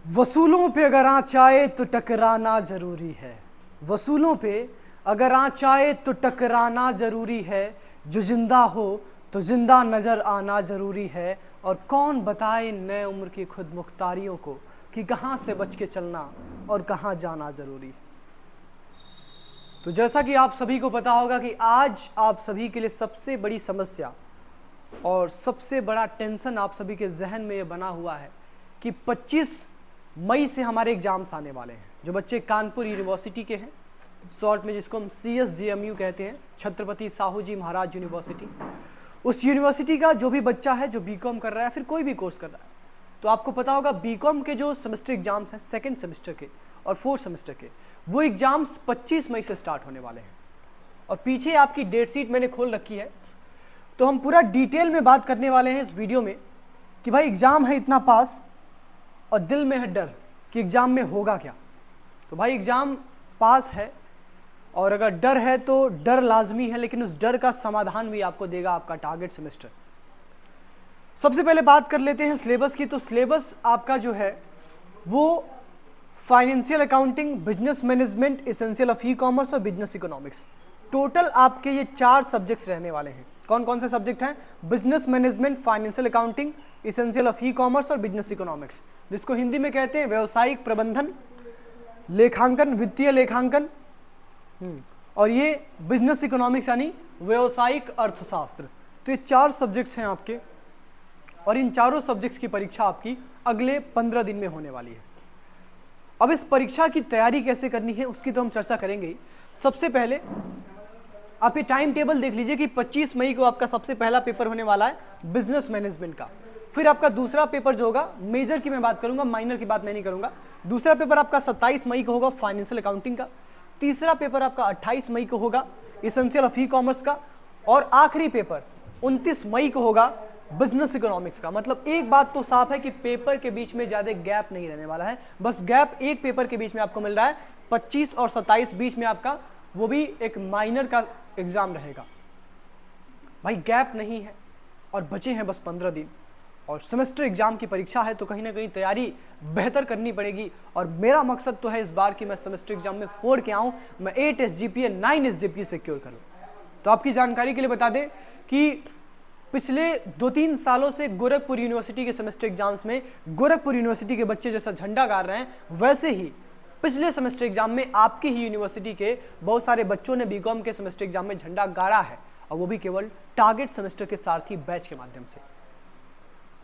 वसूलों पे अगर आँच आए तो टकराना जरूरी है। वसूलों पे अगर आँच आए तो टकराना जरूरी है। जो जिंदा हो तो जिंदा नजर आना जरूरी है। और कौन बताए नए उम्र की खुद मुख्तारियों को कि कहाँ से बच के चलना और कहाँ जाना जरूरी है। तो जैसा कि आप सभी को पता होगा कि आज आप सभी के लिए सबसे बड़ी समस्या और सबसे बड़ा टेंशन आप सभी के जहन में ये बना हुआ है कि 25 मई से हमारे एग्जाम्स आने वाले हैं। जो बच्चे कानपुर यूनिवर्सिटी के हैं, शॉर्ट में जिसको हम CSJMU कहते हैं, छत्रपति साहू जी महाराज यूनिवर्सिटी, उस यूनिवर्सिटी का जो भी बच्चा है जो बीकॉम कर रहा है फिर कोई भी कोर्स कर रहा है, तो आपको पता होगा बीकॉम के जो सेमेस्टर एग्जाम्स हैं सेकेंड सेमेस्टर के और फोर्थ सेमेस्टर के, वो एग्जाम्स 25 मई से स्टार्ट होने वाले हैं। और पीछे आपकी डेट शीट मैंने खोल रखी है, तो हम पूरा डिटेल में बात करने वाले हैं इस वीडियो में कि भाई एग्जाम है इतना पास और दिल में है डर कि एग्जाम में होगा क्या। तो भाई एग्जाम पास है और अगर डर है तो डर लाजमी है, लेकिन उस डर का समाधान भी आपको देगा आपका टारगेट सेमेस्टर। सबसे पहले बात कर लेते हैं सिलेबस की। तो सिलेबस आपका जो है वो financial accounting, business management, essential of e commerce और बिजनेस इकोनॉमिक्स, टोटल आपके ये 4 सब्जेक्ट्स रहने वाले हैं। कौन कौन से सब्जेक्ट हैं? Business management, financial accounting, essential of e commerce और बिजनेस इकोनॉमिक्स, जिसको हिंदी में कहते हैं व्यवसायिक प्रबंधन, लेखांकन, वित्तीय लेखांकन, और ये बिजनेस इकोनॉमिक्स यानी व्यवसायिक अर्थशास्त्र। तो ये 4 सब्जेक्ट्स हैं आपके, और इन चारों सब्जेक्ट्स की परीक्षा आपकी अगले 15 दिन में होने वाली है। अब इस परीक्षा की तैयारी कैसे करनी है उसकी तो हम चर्चा करेंगे ही। सबसे पहले आप ये टाइम टेबल देख लीजिए कि 25 मई को आपका सबसे पहला पेपर होने वाला है बिजनेस मैनेजमेंट का। फिर आपका दूसरा पेपर जो होगा, मेजर की मैं बात करूंगा, माइनर की बात मैं नहीं करूंगा, दूसरा पेपर आपका 27 मई को होगा फाइनेंशियल अकाउंटिंग का। तीसरा पेपर आपका 28 मई को होगा एसेंशियल ऑफ ई कॉमर्स का। और आखिरी पेपर 29 मई को होगा बिजनेस इकोनॉमिक्स का। मतलब एक बात तो साफ है कि पेपर के बीच में ज्यादा गैप नहीं रहने वाला है। बस गैप एक पेपर के बीच में आपको मिल रहा है, 25 और 27 बीच में आपका वो भी एक माइनर का एग्जाम रहेगा। भाई गैप नहीं है और बचे हैं बस 15 दिन, और सेमेस्टर एग्जाम की परीक्षा है, तो कहीं ना कहीं तैयारी बेहतर करनी पड़ेगी। और मेरा मकसद तो है इस बार कि मैं सेमेस्टर एग्जाम में 4 के आऊं, मैं 8 SGPA 9 SGPA सिक्योर करूं। तो आपकी जानकारी के लिए बता दें कि पिछले 2-3 सालों से गोरखपुर यूनिवर्सिटी के सेमेस्टर एग्जाम्स में गोरखपुर यूनिवर्सिटी के बच्चे जैसा झंडा गाड़ रहे हैं, वैसे ही पिछले सेमेस्टर एग्जाम में आपकी ही यूनिवर्सिटी के बहुत सारे बच्चों ने बीकॉम के सेमेस्टर एग्जाम में झंडा गाड़ा है, और वो भी केवल टारगेट सेमेस्टर के सारथी बैच के माध्यम से।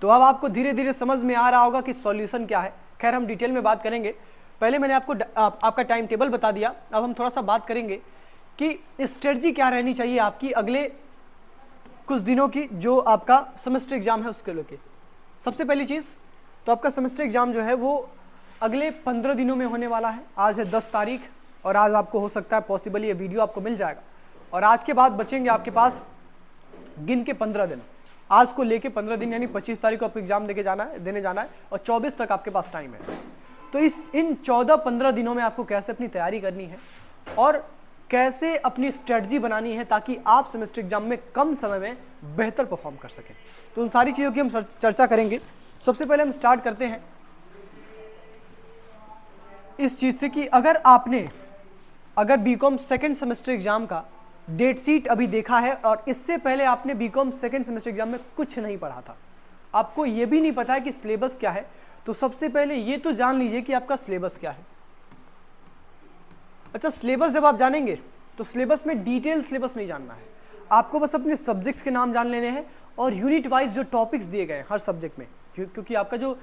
तो अब आपको धीरे धीरे समझ में आ रहा होगा कि सॉल्यूशन क्या है। खैर हम डिटेल में बात करेंगे। पहले मैंने आपको आपका टाइम टेबल बता दिया, अब हम थोड़ा सा बात करेंगे कि स्ट्रेटजी क्या रहनी चाहिए आपकी अगले कुछ दिनों की, जो आपका सेमेस्टर एग्जाम है उसके लेके। सबसे पहली चीज़ तो आपका सेमेस्टर एग्जाम जो है वो अगले 15 दिनों में होने वाला है। आज है 10 तारीख, और आज आपको हो सकता है पॉसिबल ये वीडियो आपको मिल जाएगा, और आज के बाद बचेंगे आपके पास गिन के 15 दिन। आज को लेके 15 दिन यानी 25 तारीख को आपको एग्जाम देने जाना है, और 24 तक आपके पास टाइम है। तो इन 14-15 दिनों में आपको कैसे अपनी तैयारी करनी है और कैसे अपनी स्ट्रेटजी बनानी है ताकि आप सेमेस्टर एग्जाम में कम समय में बेहतर परफॉर्म कर सकें, तो उन सारी चीज़ों की हम चर्चा करेंगे। सबसे पहले हम स्टार्ट करते हैं इस चीज़ से कि अगर बीकॉम सेकेंड सेमेस्टर एग्जाम का डेट शीट अभी देखा है और इससे पहले आपने बीकॉम सेकेंड सेमेस्टर एग्जाम में कुछ नहीं पढ़ा था, आपको ये भी नहीं पता है कि सिलेबस क्या है, तो सबसे पहले ये तो जान लीजिए कि आपका सिलेबस क्या है। अच्छा, सिलेबस जब आप जानेंगे तो सिलेबस में डिटेल सिलेबस नहीं जानना है, आपको बस अपने सब्जेक्ट्स के नाम जान लेने हैं और यूनिट वाइज जो टॉपिक्स दिए गए हैं हर सब्जेक्ट में, क्योंकि आपका जो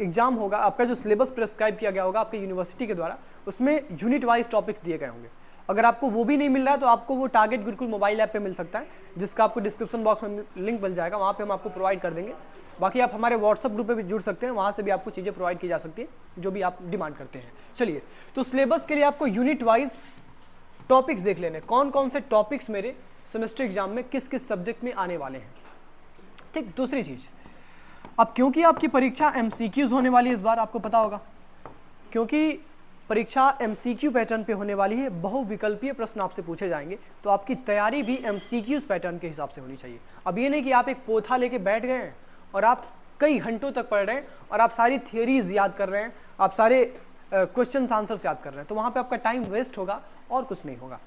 एग्जाम होगा, आपका जो सिलेबस प्रिस्क्राइब किया गया होगा आपके यूनिवर्सिटी के द्वारा, उसमें यूनिट वाइज टॉपिक्स दिए गए होंगे। अगर आपको वो भी नहीं मिल रहा है तो आपको वो टारगेट गुरुकुल मोबाइल ऐप पे मिल सकता है, जिसका आपको डिस्क्रिप्शन बॉक्स में लिंक मिल जाएगा, वहाँ पे हम आपको प्रोवाइड कर देंगे। बाकी आप हमारे व्हाट्सअप ग्रुप पे भी जुड़ सकते हैं, वहाँ से भी आपको चीज़ें प्रोवाइड की जा सकती है जो भी आप डिमांड करते हैं। चलिए, तो सिलेबस के लिए आपको यूनिट वाइज टॉपिक्स देख लेने, कौन कौन से टॉपिक्स मेरे सेमेस्टर एग्जाम में किस किस सब्जेक्ट में आने वाले हैं। ठीक, दूसरी चीज़, अब क्योंकि आपकी परीक्षा MCQs होने वाली है इस बार, आपको पता होगा, क्योंकि परीक्षा MCQ पैटर्न पे होने वाली है, बहुविकल्पीय प्रश्न आपसे पूछे जाएंगे, तो आपकी तैयारी भी MCQs पैटर्न के हिसाब से होनी चाहिए। अब ये नहीं कि आप एक पोथा लेके बैठ गए हैं और आप कई घंटों तक पढ़ रहे हैं और आप सारी थियरीज याद कर रहे हैं, आप सारे क्वेश्चन आंसर्स याद कर रहे हैं, तो वहाँ पे आपका टाइम वेस्ट होगा और कुछ नहीं होगा।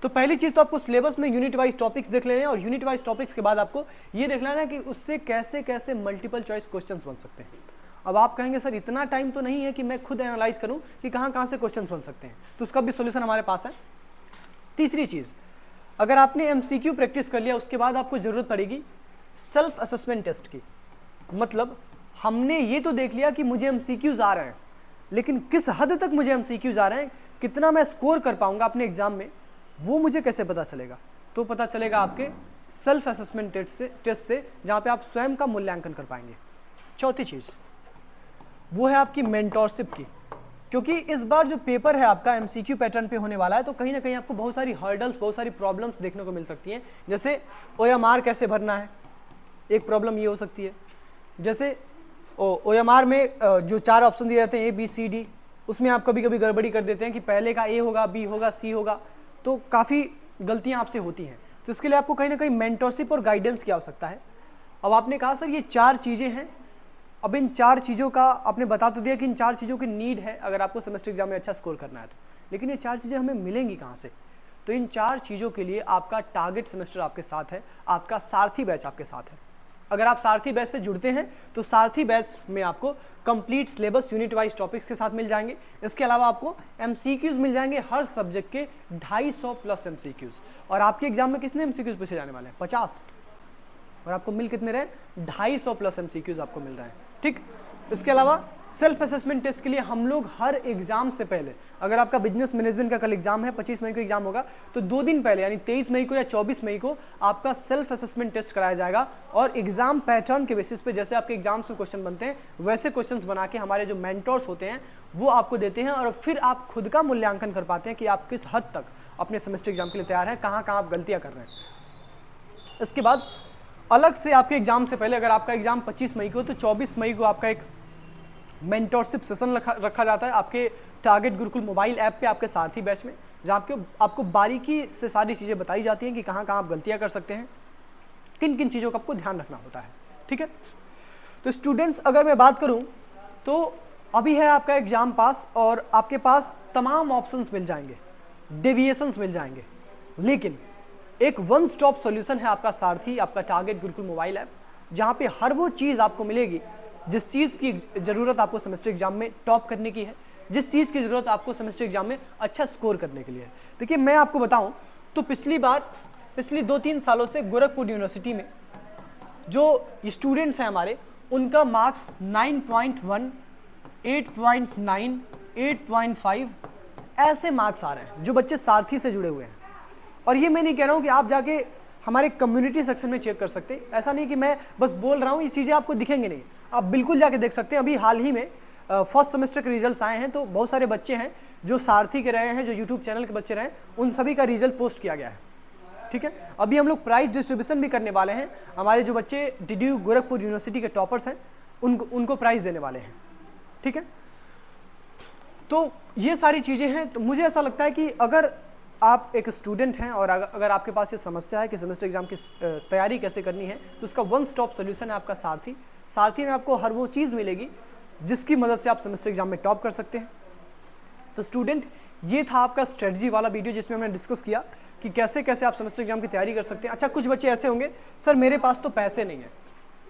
तो पहली चीज़ तो आपको सिलेबस में यूनिट वाइज टॉपिक्स देख लेने हैं, और यूनिट वाइज टॉपिक्स के बाद आपको ये देख लेना है कि उससे कैसे कैसे मल्टीपल चॉइस क्वेश्चन बन सकते हैं। अब आप कहेंगे सर इतना टाइम तो नहीं है कि मैं खुद एनालाइज करूं कि कहाँ कहाँ से क्वेश्चन बन सकते हैं, तो उसका भी सोल्यूशन हमारे पास है। तीसरी चीज़, अगर आपने MCQ प्रैक्टिस कर लिया, उसके बाद आपको ज़रूरत पड़ेगी सेल्फ असेसमेंट टेस्ट की। मतलब हमने ये तो देख लिया कि मुझे MCQs आ रहे हैं, लेकिन किस हद तक मुझे MCQs आ रहे हैं, कितना मैं स्कोर कर पाऊंगा अपने एग्जाम में, वो मुझे कैसे पता चलेगा? तो पता चलेगा आपके सेल्फ असेसमेंट टेस्ट से जहाँ पे आप स्वयं का मूल्यांकन कर पाएंगे। चौथी चीज़ वो है आपकी मेंटोरशिप की, क्योंकि इस बार जो पेपर है आपका MCQ पैटर्न पे होने वाला है, तो कहीं ना कहीं आपको बहुत सारी हर्डल्स, बहुत सारी प्रॉब्लम्स देखने को मिल सकती हैं। जैसे OMR कैसे भरना है, एक प्रॉब्लम ये हो सकती है। जैसे OMR में जो 4 ऑप्शन दिए जाते हैं A B C D, उसमें आप कभी कभी गड़बड़ी कर देते हैं कि पहले का A होगा, B होगा, C होगा, तो काफ़ी गलतियाँ आपसे होती हैं। तो इसके लिए आपको कहीं ना कहीं मेंटोरशिप और गाइडेंस की आवश्यकता है। अब आपने कहा सर ये 4 चीज़ें हैं, अब इन 4 चीज़ों का आपने बता तो दिया कि इन 4 चीज़ों की नीड है अगर आपको सेमेस्टर एग्जाम में अच्छा स्कोर करना है तो, लेकिन ये 4 चीज़ें हमें मिलेंगी कहाँ से? तो इन 4 चीज़ों के लिए आपका टारगेट सेमेस्टर आपके साथ है, आपका सारथी बैच आपके साथ है। अगर आप सारथी बैच से जुड़ते हैं तो सारथी बैच में आपको complete syllabus unit wise topics के साथ मिल जाएंगे। इसके अलावा आपको MCQs मिल जाएंगे, हर सब्जेक्ट के 250 प्लस MCQs। और आपके एग्जाम में कितने MCQs पूछे जाने वाले हैं? 50, और आपको मिल कितने रहे? 250 प्लस MCQs आपको मिल रहे हैं। ठीक, इसके अलावा सेल्फ असेसमेंट टेस्ट के लिए हम लोग हर एग्जाम से पहले, अगर आपका बिजनेस मैनेजमेंट का कल एग्जाम है, 25 मई को एग्जाम होगा, तो 2 दिन पहले यानी 23 मई को या 24 मई को आपका सेल्फ असेसमेंट टेस्ट कराया जाएगा। और एग्जाम पैटर्न के बेसिस पे, जैसे आपके एग्जाम्स में क्वेश्चन बनते हैं वैसे क्वेश्चंस बना के हमारे जो मेंटर्स होते हैं वो आपको देते हैं, और फिर आप खुद का मूल्यांकन कर पाते हैं कि आप किस हद तक अपने सेमेस्टर एग्जाम के लिए तैयार हैं, कहाँ कहाँ आप गलतियाँ कर रहे हैं। इसके बाद अलग से आपके एग्जाम से पहले, अगर आपका एग्जाम 25 मई को, तो 24 मई को आपका एक मेंटोरशिप सेशन रखा जाता है आपके टारगेट गुरुकुल मोबाइल ऐप पे, आपके सारथी बैच में, जहाँ आपको बारीकी से सारी चीज़ें बताई जाती हैं कि कहाँ कहाँ आप गलतियाँ कर सकते हैं, किन किन चीज़ों का आपको ध्यान रखना होता है। ठीक है, तो स्टूडेंट्स अगर मैं बात करूँ तो अभी है आपका एग्जाम पास, और आपके पास तमाम ऑप्शंस मिल जाएंगे, डेविएशंस मिल जाएंगे, लेकिन एक वन स्टॉप सॉल्यूशन है आपका सारथी, आपका टारगेट गुरुकुल मोबाइल ऐप, जहाँ पे हर वो चीज़ आपको मिलेगी जिस चीज़ की ज़रूरत आपको सेमेस्टर एग्जाम में टॉप करने की है, जिस चीज़ की ज़रूरत आपको सेमेस्टर एग्जाम में अच्छा स्कोर करने के लिए है। देखिए मैं आपको बताऊं तो पिछली 2-3 सालों से गोरखपुर यूनिवर्सिटी में जो स्टूडेंट्स हैं हमारे, उनका मार्क्स 9.1, 8.9, 8.5 ऐसे मार्क्स आ रहे हैं जो बच्चे सारथी से जुड़े हुए हैं। और ये मैं नहीं कह रहा हूँ कि आप जाके हमारे कम्युनिटी सेक्शन में चेक कर सकते हैं, ऐसा नहीं कि मैं बस बोल रहा हूँ, ये चीज़ें आपको दिखेंगे नहीं, आप बिल्कुल जाके देख सकते हैं। अभी हाल ही में फर्स्ट सेमेस्टर के रिजल्ट्स आए हैं, तो बहुत सारे बच्चे हैं जो सारथी के रहे हैं, जो यूट्यूब चैनल के बच्चे रहे हैं, उन सभी का रिजल्ट पोस्ट किया गया है। ठीक है, अभी हम लोग प्राइज डिस्ट्रीब्यूशन भी करने वाले हैं, हमारे जो बच्चे DDU गोरखपुर यूनिवर्सिटी के टॉपर्स हैं उनको प्राइज देने वाले हैं। ठीक है, तो ये सारी चीज़ें हैं। तो मुझे ऐसा लगता है कि अगर आप एक स्टूडेंट हैं और अगर आपके पास ये समस्या है कि सेमेस्टर एग्जाम की तैयारी कैसे करनी है, तो उसका वन स्टॉप सोल्यूशन है आपका सारथी। सारथी में आपको हर वो चीज़ मिलेगी जिसकी मदद से आप सेमेस्टर एग्जाम में टॉप कर सकते हैं। तो स्टूडेंट, ये था आपका स्ट्रेटजी वाला वीडियो जिसमें हमने डिस्कस किया कि कैसे कैसे आप सेमेस्टर एग्जाम की तैयारी कर सकते हैं। अच्छा, कुछ बच्चे ऐसे होंगे, सर मेरे पास तो पैसे नहीं है,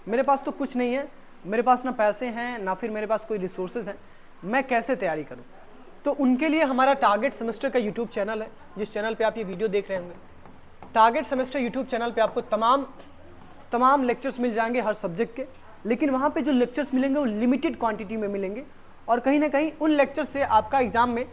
मेरे पास तो कुछ नहीं है, मेरे पास ना पैसे हैं ना फिर मेरे पास कोई रिसोर्सेज हैं, मैं कैसे तैयारी करूँ? तो उनके लिए हमारा टारगेट सेमेस्टर का यूट्यूब चैनल है, जिस चैनल पे आप ये वीडियो देख रहे होंगे। टारगेट सेमेस्टर यूट्यूब चैनल पे आपको तमाम लेक्चर्स मिल जाएंगे हर सब्जेक्ट के, लेकिन वहाँ पे जो लेक्चर्स मिलेंगे वो लिमिटेड क्वांटिटी में मिलेंगे, और कहीं ना कहीं उन लेक्चर से आपका एग्जाम में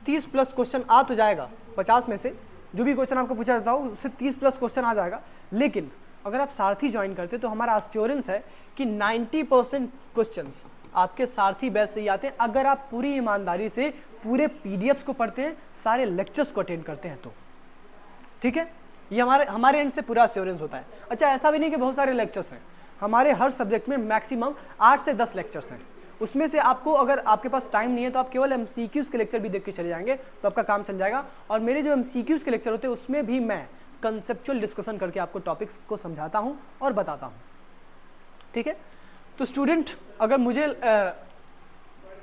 30 प्लस क्वेश्चन आ तो जाएगा, 50 में से जो भी क्वेश्चन आपको पूछा जाता हो उससे 30 प्लस क्वेश्चन आ जाएगा। लेकिन अगर आप सारथी ज्वाइन करते तो हमारा एश्योरेंस है कि 90% क्वेश्चंस आपके सारथी बैच से ही आते हैं, अगर आप पूरी ईमानदारी से पूरे PDFs को पढ़ते हैं, सारे लेक्चर्स को अटेंड करते हैं तो। ठीक है, ये हमारे एंड से पूरा एश्योरेंस होता है। अच्छा, ऐसा भी नहीं कि बहुत सारे लेक्चर्स हैं, हमारे हर सब्जेक्ट में मैक्सिमम 8 से 10 लेक्चर्स हैं। उसमें से आपको, अगर आपके पास टाइम नहीं है तो आप केवल MCQs के लेक्चर भी देख के चले जाएंगे तो आपका काम चल जाएगा। और मेरे जो MCQs के लेक्चर होते हैं उसमें भी मैं कंसेप्चुअल डिस्कशन करके आपको टॉपिक्स को समझाता हूँ और बताता हूँ। ठीक है, तो स्टूडेंट, अगर मुझे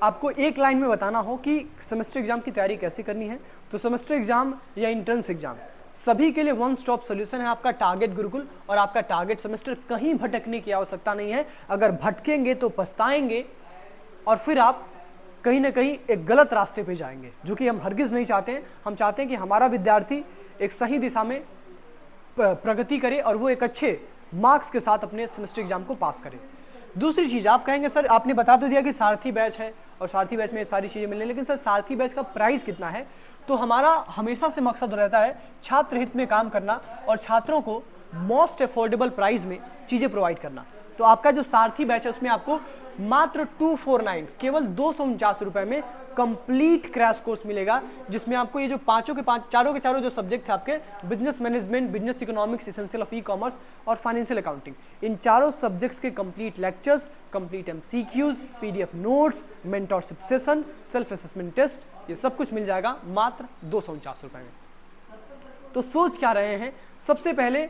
आपको एक लाइन में बताना हो कि सेमेस्टर एग्जाम की तैयारी कैसे करनी है, तो सेमेस्टर एग्जाम या इंट्रेंस एग्जाम सभी के लिए वन स्टॉप सॉल्यूशन है आपका टारगेट गुरुकुल और आपका टारगेट सेमेस्टर। कहीं भटकने की आवश्यकता नहीं है, अगर भटकेंगे तो पछताएंगे और फिर आप कहीं ना कहीं एक गलत रास्ते पे जाएंगे, जो कि हम हरगिज नहीं चाहते हैं। हम चाहते हैं कि हमारा विद्यार्थी एक सही दिशा में प्रगति करे और वो एक अच्छे मार्क्स के साथ अपने सेमेस्टर एग्जाम को पास करे। दूसरी चीज़, आप कहेंगे सर आपने बता तो दिया कि सारथी बैच है और सारथी बैच में सारी चीज़ें मिलने, लेकिन सर सारथी बैच का प्राइस कितना है? तो हमारा हमेशा से मकसद रहता है छात्र हित में काम करना और छात्रों को मोस्ट अफोर्डेबल प्राइस में चीज़ें प्रोवाइड करना। तो आपका जो सारथी बैच है उसमें आपको मात्र 249 केवल 249 रुपए में कंप्लीट क्रैश कोर्स मिलेगा, जिसमें आपको ये जो चारों के चारों जो सब्जेक्ट है आपके business management, business economics, essential of e commerce और फाइनेंशियल अकाउंटिंग, इन चारों सब्जेक्ट्स के complete lectures, complete MCQs, PDF notes, mentorship session, self assessment test, ये सब कुछ मिल जाएगा मात्र 249 रुपए में। तो सोच क्या रहे हैं? सबसे पहले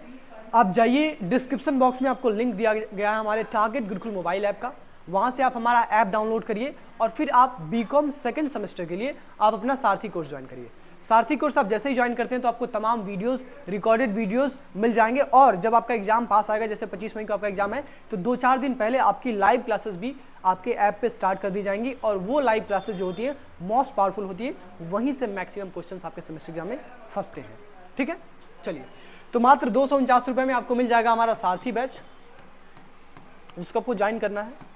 आप जाइए, डिस्क्रिप्शन बॉक्स में आपको लिंक दिया गया है हमारे टारगेट गुरुकुल मोबाइल ऐप का, वहां से आप हमारा ऐप डाउनलोड करिए और फिर आप बीकॉम सेकंड सेमेस्टर के लिए आप अपना सारथी कोर्स ज्वाइन करिए। सारथी कोर्स आप जैसे ही ज्वाइन करते हैं तो आपको तमाम वीडियोस, रिकॉर्डेड वीडियोस मिल जाएंगे और जब आपका एग्जाम पास आएगा, जैसे 25 मई को आपका एग्जाम है, तो 2-4 दिन पहले आपकी लाइव क्लासेस भी आपके ऐप पे स्टार्ट कर दी जाएंगी और वो लाइव क्लासेस जो होती है मोस्ट पावरफुल होती है, वहीं से मैक्सिमम क्वेश्चन आपके सेमेस्टर एग्जाम में फंसते हैं। ठीक है, चलिए, तो मात्र 249 रुपये में आपको मिल जाएगा हमारा सारथी बैच, जिसको आपको ज्वाइन करना है।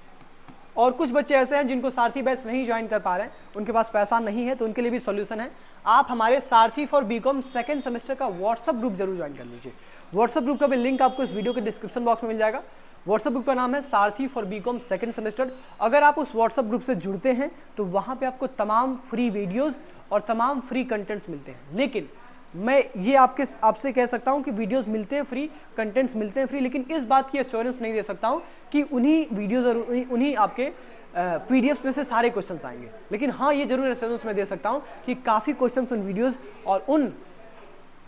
और कुछ बच्चे ऐसे हैं जिनको सारथी बैच नहीं ज्वाइन कर पा रहे हैं, उनके पास पैसा नहीं है, तो उनके लिए भी सॉल्यूशन है। आप हमारे सारथी फॉर बीकॉम सेकंड सेमेस्टर का व्हाट्सएप ग्रुप जरूर ज्वाइन कर लीजिए। व्हाट्सएप ग्रुप का भी लिंक आपको इस वीडियो के डिस्क्रिप्शन बॉक्स में मिल जाएगा। व्हाट्सएप ग्रुप का नाम है सारथी फॉर बीकॉम सेकंड सेमेस्टर। अगर आप उस व्हाट्सएप ग्रुप से जुड़ते हैं तो वहाँ पे आपको तमाम फ्री वीडियोज़ और तमाम फ्री कंटेंट्स मिलते हैं। लेकिन मैं ये आपसे कह सकता हूँ कि वीडियोस मिलते हैं फ्री, कंटेंट्स मिलते हैं फ्री, लेकिन इस बात की एश्योरेंस नहीं दे सकता हूँ कि उन्हीं वीडियोस और उन्हीं आपके पीडीएफ में से सारे क्वेश्चंस आएंगे। लेकिन हाँ, ये जरूर एश्योरेंस मैं दे सकता हूँ कि काफ़ी क्वेश्चंस उन वीडियोस और उन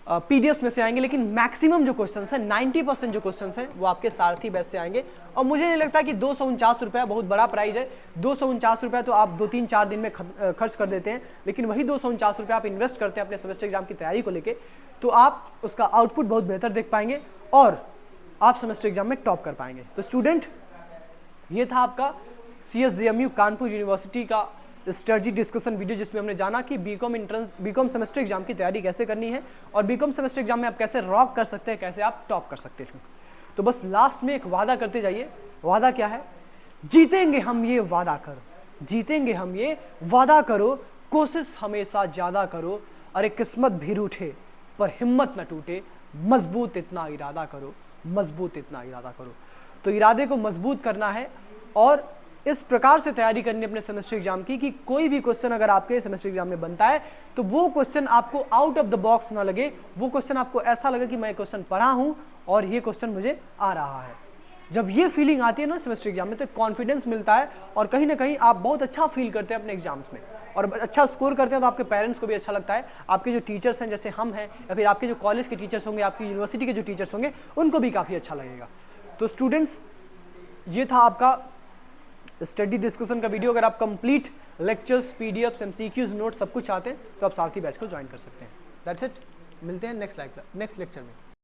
पीडीएफ में से आएंगे, लेकिन मैक्सिमम जो क्वेश्चंस हैं, 90% जो क्वेश्चंस हैं वो आपके सारथी बैच से आएंगे। और मुझे नहीं लगता कि 249 रुपये बहुत बड़ा प्राइस है। 249 रुपये तो आप 2-3-4 दिन में खर्च कर देते हैं, लेकिन वही 249 रुपये आप इन्वेस्ट करते हैं अपने सेमेस्टर एग्जाम की तैयारी को लेके, तो आप उसका आउटपुट बहुत बेहतर देख पाएंगे और आप सेमेस्टर एग्जाम में टॉप कर पाएंगे। तो स्टूडेंट, ये था आपका CSJMU कानपुर यूनिवर्सिटी का स्ट्रेटजी डिस्कशन वीडियो, जिसमें हमने जाना कि बीकॉम सेमेस्टर एग्जाम की तैयारी कैसे करनी है और बीकॉम सेमेस्टर एग्जाम में आप कैसे रॉक कर सकते हैं, कैसे आप टॉप कर सकते हैं। तो बस लास्ट में एक वादा करते जाइए। वादा क्या है? जीतेंगे हम, ये वादा करो। जीतेंगे हम, ये वादा करो। कोशिश हमेशा ज़्यादा करो। अरे किस्मत भी रूठे पर हिम्मत न टूटे, मजबूत इतना इरादा करो, मजबूत इतना इरादा करो। तो इरादे को मजबूत करना है और इस प्रकार से तैयारी करनी है अपने सेमेस्टर एग्जाम की कि कोई भी क्वेश्चन अगर आपके सेमेस्टर एग्जाम में बनता है तो वो क्वेश्चन आपको आउट ऑफ द बॉक्स ना लगे, वो क्वेश्चन आपको ऐसा लगे कि मैं क्वेश्चन पढ़ा हूं और ये क्वेश्चन मुझे आ रहा है। जब ये फीलिंग आती है ना सेमेस्टर एग्जाम में, तो कॉन्फिडेंस मिलता है और कहीं ना कहीं आप बहुत अच्छा फील करते हैं अपने एग्जाम्स में और अच्छा स्कोर करते हैं, तो आपके पेरेंट्स को भी अच्छा लगता है, आपके जो टीचर्स हैं जैसे हम हैं, या फिर आपके जो कॉलेज के टीचर्स होंगे, आपकी यूनिवर्सिटी के जो टीचर्स होंगे, उनको भी काफ़ी अच्छा लगेगा। तो स्टूडेंट्स, ये था आपका स्टडी डिस्कशन का वीडियो। अगर आप complete lectures, PDF, MCQs, note सब कुछ चाहते हैं तो आप सारथी बैच को ज्वाइन कर सकते हैं। दैट्स इट, मिलते हैं नेक्स्ट लेक्चर में।